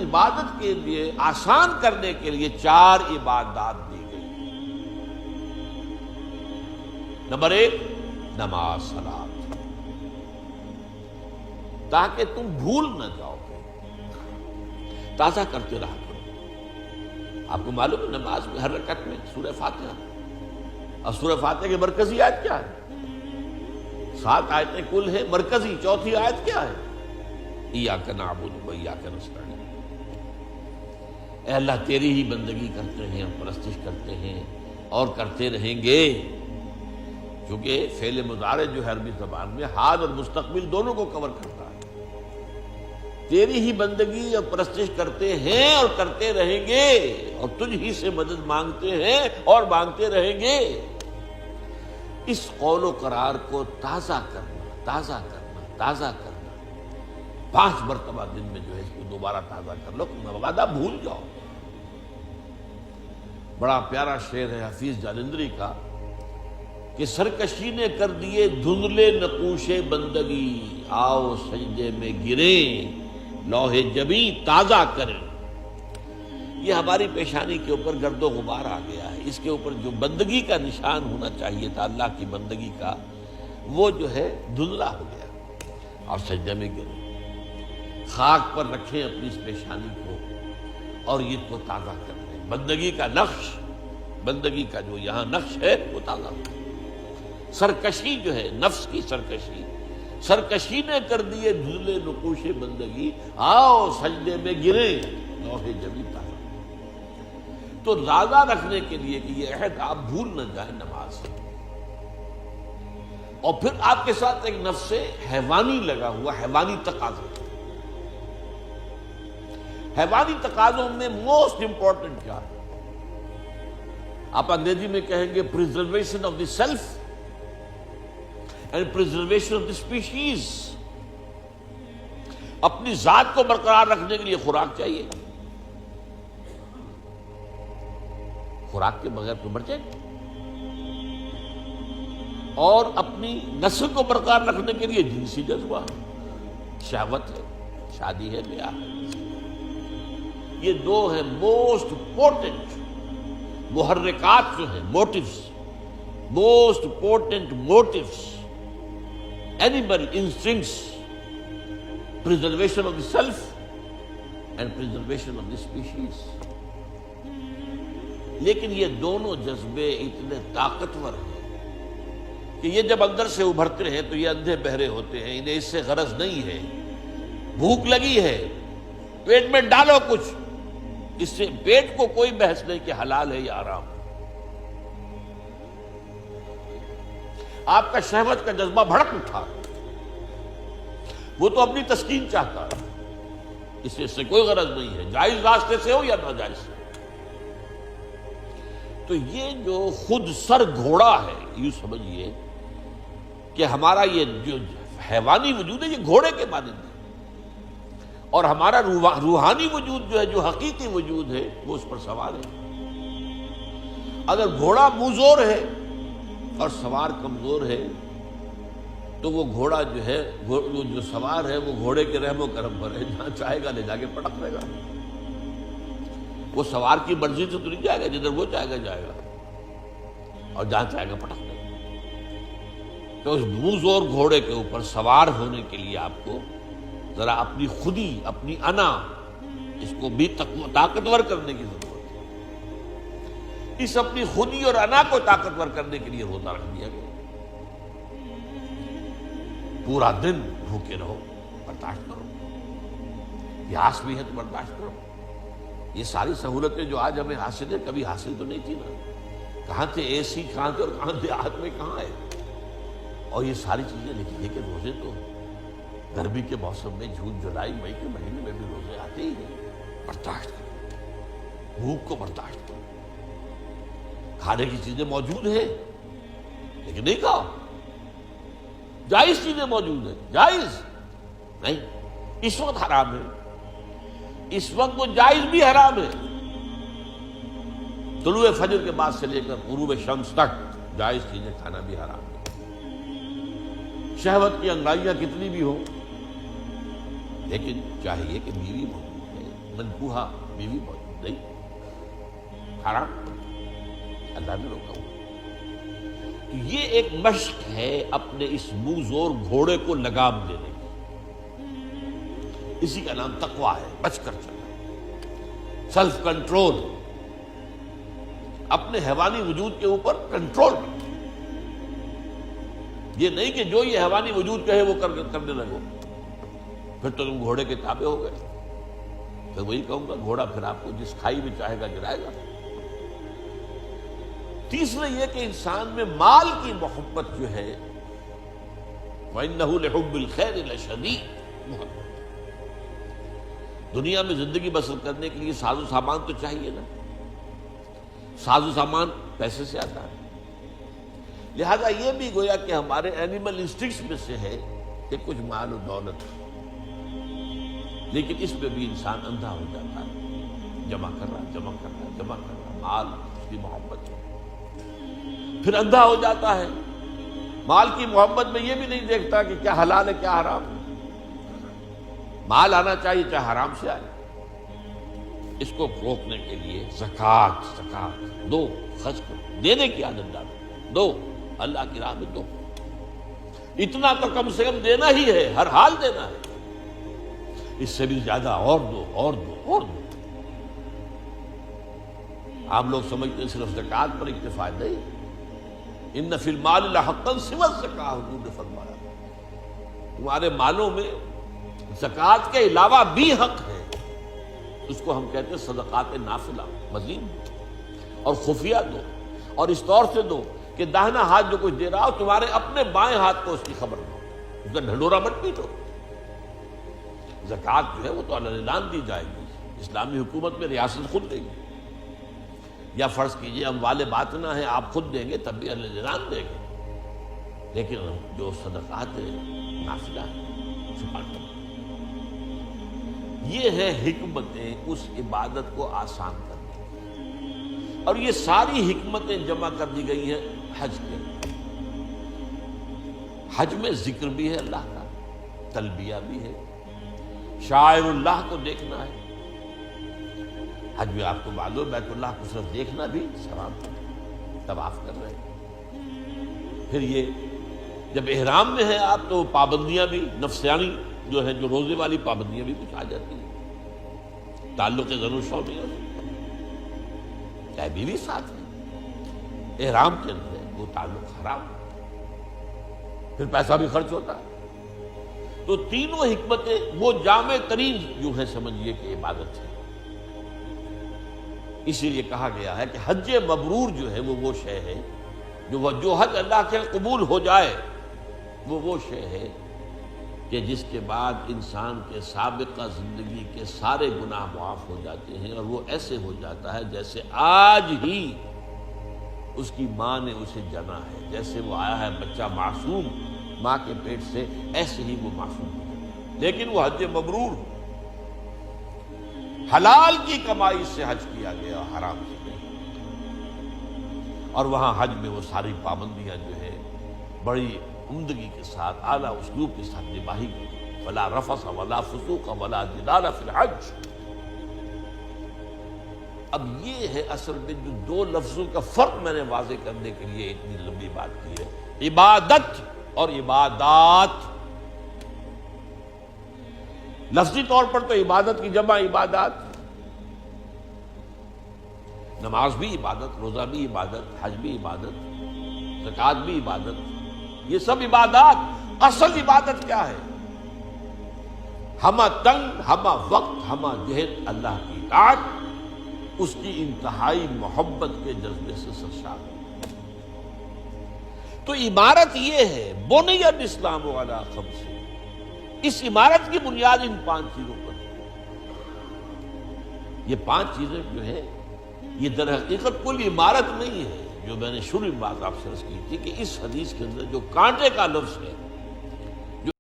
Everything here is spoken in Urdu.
عبادت کے لیے آسان کرنے کے لیے 4 عبادات دی گئی۔ نمبر 1 نماز صلات، تاکہ تم بھول نہ جاؤ، تازہ کرتے رہا کرو۔ آپ کو معلوم ہے نماز میں ہر رکعت میں سورہ فاتحہ، اور سورہ فاتحہ کی مرکزی آیت کیا ہے؟ 7 آیتیں کل ہے، مرکزی چوتھی آیت کیا ہے؟ ایاک نعبد و ایاک نستعین۔ اے اللہ تیری ہی بندگی کرتے ہیں اور پرستش کرتے ہیں اور کرتے رہیں گے، کیونکہ فعل مضارع جو ہے عربی زبان میں حال اور مستقبل دونوں کو کور کرتا ہے۔ تیری ہی بندگی اور پرستش کرتے ہیں اور کرتے رہیں گے، اور تجھ ہی سے مدد مانگتے ہیں اور مانگتے رہیں گے۔ اس قول و قرار کو تازہ کرنا، تازہ کرنا، تازہ کرنا، 5 مرتبہ دن میں جو ہے اس کو دوبارہ تازہ کر لو، مبادہ بھول جاؤ۔ بڑا پیارا شعر ہے حفیظ جالندری کا کہ سرکشی نے کر دیے دھندلے نقوش بندگی، آؤ سجدے میں گریں لوح جبیں تازہ کریں۔ یہ ہماری پیشانی کے اوپر گرد و غبار آ گیا ہے، اس کے اوپر جو بندگی کا نشان ہونا چاہیے تھا اللہ کی بندگی کا، وہ جو ہے دھندلا ہو گیا، اور سجدے میں گریں، خاک پر رکھیں اپنی اس پیشانی کو اور یہ کو تازہ کر دیں۔ بندگی کا نقش، بندگی کا جو یہاں نقش ہے وہ تازہ ہو۔ سرکشی جو ہے نفس کی سرکشی، سرکشی نے کر دیے دھندلے نقوش بندگی، آؤ سجدے میں گریں لوح جبیں تازہ۔ تو تازہ رکھنے کے لیے کہ یہ عہد آپ بھول نہ جائیں نماز، اور پھر آپ کے ساتھ ایک نفس حیوانی لگا ہوا، حیوانی تقاضے۔ حیوانی تقاضوں میں موسٹ امپورٹنٹ کیا ہے؟ آپ انگریزی میں کہیں گے preservation of the self and preservation of the species. اپنی ذات کو برقرار رکھنے کے لیے خوراک چاہیے، خوراک کے بغیر تو مر جائے گا، اور اپنی نسل کو برقرار رکھنے کے لیے جنسی جذبہ، شہوت ہے، شادی ہے، بیاہ ہے۔ یہ 2 ہیں موسٹ پورٹنٹ محرکات جو ہیں، motives, most important motives, animal instincts, preservation of the self and preservation of the species. لیکن یہ دونوں جذبے اتنے طاقتور ہیں کہ یہ جب اندر سے ابھرتے ہیں تو یہ اندھے بہرے ہوتے ہیں، انہیں اس سے غرض نہیں ہے۔ بھوک لگی ہے، پیٹ میں ڈالو کچھ، اس سے پیٹ کو کوئی بحث نہیں کہ حلال ہے یا حرام۔ آپ کا شہوت کا جذبہ بھڑک اٹھا، وہ تو اپنی تسکین چاہتا ہے، اس سے کوئی غرض نہیں ہے، جائز راستے سے ہو یا ناجائز سے۔ تو یہ جو خود سر گھوڑا ہے، یوں سمجھیے کہ ہمارا یہ جو حیوانی وجود ہے یہ گھوڑے کے مانند ہے، اور ہمارا روحانی وجود جو ہے، جو حقیقی وجود ہے، وہ اس پر سوار ہے۔ اگر گھوڑا منہ ہے اور سوار کمزور ہے تو وہ گھوڑا جو ہے، وہ جو سوار ہے، وہ گھوڑے کے رحم و کرم پر ہے، جہاں چاہے گا لے جا کے پٹک دے گا۔ وہ سوار کی مرضی سے تو نہیں جائے گا، جدھر وہ چاہے گا جائے گا، اور جہاں چاہے گا پٹک دے گا۔ تو اس منہ زور گھوڑے کے اوپر سوار ہونے کے لیے آپ کو ذرا اپنی خودی، اپنی انا، اس کو بھی طاقتور کرنے کی ضرورت ہے۔ اس اپنی خودی اور انا کو طاقتور کرنے کے لیے روزہ رکھ دیا گیا۔ پورا دن بھوکے رہو، برداشت کرو، پیاس بھی ہے تو برداشت کرو۔ یہ ساری سہولتیں جو آج ہمیں حاصل ہیں کبھی حاصل تو نہیں تھی نا۔ کہاں تھے اے سی، کہاں تھے، اور کہاں دیہات میں کہاں ہے، اور یہ ساری چیزیں لکھی کہ روزے تو گرمی کے موسم میں جون جولائی مئی کے مہینے میں بھی روزے آتے ہی ہیں۔ برداشت کرو، بھوک کو برداشت کرو، کھانے کی چیزیں موجود ہیں لیکن نہیں کھاؤ، جائز چیزیں موجود ہیں، جائز نہیں، اس وقت حرام ہے، اس وقت وہ جائز بھی حرام ہے۔ طلوع فجر کے بعد سے لے کر غروب شمس تک جائز چیزیں کھانا بھی حرام ہے۔ شہوت کی انگڑائیاں کتنی بھی ہوں، لیکن چاہیے کہ بیوی موجود ہے، منکوحہ بیوی موجود نہیں، حرام، اللہ نے روکا ہوا۔ تو یہ ایک مشق ہے اپنے اس منہ زور گھوڑے کو لگام دینے کی، اسی کا نام تقویٰ ہے، بچ کر چلنا، سیلف کنٹرول، اپنے حیوانی وجود کے اوپر کنٹرول۔ یہ نہیں کہ جو یہ حیوانی وجود کہے وہ کرنے لگو، پھر تو تم گھوڑے کے تابع ہو گئے۔ پھر وہی کہوں گا، گھوڑا پھر آپ کو جس کھائی میں چاہے گا گرائے گا۔ تیسرے یہ کہ انسان میں مال کی محبت جو ہے، وَإِنَّهُ لِحُبِّ الْخَيْرِ لَشَدِيدٌ، محبت۔ دنیا میں زندگی بسر کرنے کے لیے ساز و سامان تو چاہیے نا، ساز و سامان پیسے سے آتا ہے، لہذا یہ بھی گویا کہ ہمارے اینیمل انسٹنکٹس میں سے ہے کہ کچھ مال و دولت، لیکن اس میں بھی انسان اندھا ہو جاتا ہے، جمع کر رہا مال، اس کی محبت ہے، پھر اندھا ہو جاتا ہے۔ مال کی محبت میں یہ بھی نہیں دیکھتا کہ کیا حلال ہے کیا حرام ہے، مال آنا چاہیے چاہے حرام سے آئے۔ اس کو روکنے کے لیے زکوٰۃ دو، خرچ کرو، دینے کی عادت ڈالو، دو، اللہ کی راہ میں دو، اتنا تو کم سے کم دینا ہی ہے، ہر حال دینا ہے، اس سے بھی زیادہ اور دو۔ عام لوگ سمجھتے ہیں صرف زکوٰۃ پر اکتفا نہیں، ان فی المال لحقا سوی الزکوٰۃ، حضور نے فرمایا تمہارے مالوں میں زکوٰۃ کے علاوہ بھی حق ہے، اس کو ہم کہتے ہیں صدقات نافلہ، مزید اور خفیہ دو، اور اس طور سے دو کہ داہنا ہاتھ جو کچھ دے رہا ہو تمہارے اپنے بائیں ہاتھ کو اس کی خبر نہ ہو، اس کا ڈھنڈورا مت پیٹو۔ زکوٰۃ جو ہے وہ تو اعلان دی جائے گی، اسلامی حکومت میں ریاست خود دے گی، یا فرض کیجئے اموال باطنہ ہیں آپ خود دیں گے تب بھی اعلان دے گے، لیکن جو صدقات نافلہ ہے یہ ہے حکمتیں اس عبادت کو آسان کرنے کی، اور یہ ساری حکمتیں جمع کر دی گئی ہیں حج کے۔ حج میں ذکر بھی ہے اللہ کا، تلبیہ بھی ہے، شاعر اللہ کو دیکھنا ہے۔ حج میں آپ کو معلوم بیت اللہ کو صرف دیکھنا بھی ثواب ہے، طواف کر رہے ہیں۔ پھر یہ جب احرام میں ہیں آپ تو پابندیاں بھی نفسانی جو ہے، جو روزے والی پابندیاں بھی کچھ آ جاتی ہیں، تعلق زن و شو نہیں ہو سکتا، چاہے بیوی ساتھ ہے، احرام کے اندر ہے وہ تعلق حرام، پھر پیسہ بھی خرچ ہوتا ہے۔ تو تینوں حکمتیں وہ جامع ترین جو ہے سمجھیے کہ عبادت ہے، اسی لیے کہا گیا ہے کہ حج مبرور جو ہے وہ شے ہے، جو حج اللہ کے قبول ہو جائے وہ شے ہے کہ جس کے بعد انسان کے سابقہ زندگی کے سارے گناہ معاف ہو جاتے ہیں، اور وہ ایسے ہو جاتا ہے جیسے آج ہی اس کی ماں نے اسے جنا ہے، جیسے وہ آیا ہے بچہ معصوم ماں کے پیٹ سے، ایسے ہی وہ معصوم ہو جاتا ہے۔ لیکن وہ حج مبرور، حلال کی کمائی سے حج کیا گیا، حرام سے نہیں، اور وہاں حج میں وہ ساری پابندیاں جو ہے بڑی عمدگی کے ساتھ، اعلیٰ اسلوب کے ساتھ نباہی گئی، ولا رفث ولا فسوق ولا جدال فی الحج۔ اب یہ ہے اصل میں جو دو لفظوں کا فرق میں نے واضح کرنے کے لیے اتنی لمبی بات کی ہے، عبادت اور عبادات۔ لفظی طور پر تو عبادت کی جمع عبادات، نماز بھی عبادت، روزہ بھی عبادت، حج بھی عبادت، زکوٰۃ بھی عبادت، یہ سب عبادات۔ اصل عبادت کیا ہے؟ ہمہ تنگ، ہمہ وقت، ہمہ جہد اللہ کی اطاعت، اس کی انتہائی محبت کے جذبے سے سرشار۔ تو عمارت یہ ہے، بنی الاسلام علی خمس، اس عمارت کی بنیاد ان 5 چیزوں پر ہے۔ یہ 5 چیزیں جو ہے یہ در حقیقت کوئی عمارت نہیں ہے، جو میں نے شروع میں بات آپ سے عرض کی تھی کہ اس حدیث کے اندر جو کانٹے کا لفظ ہے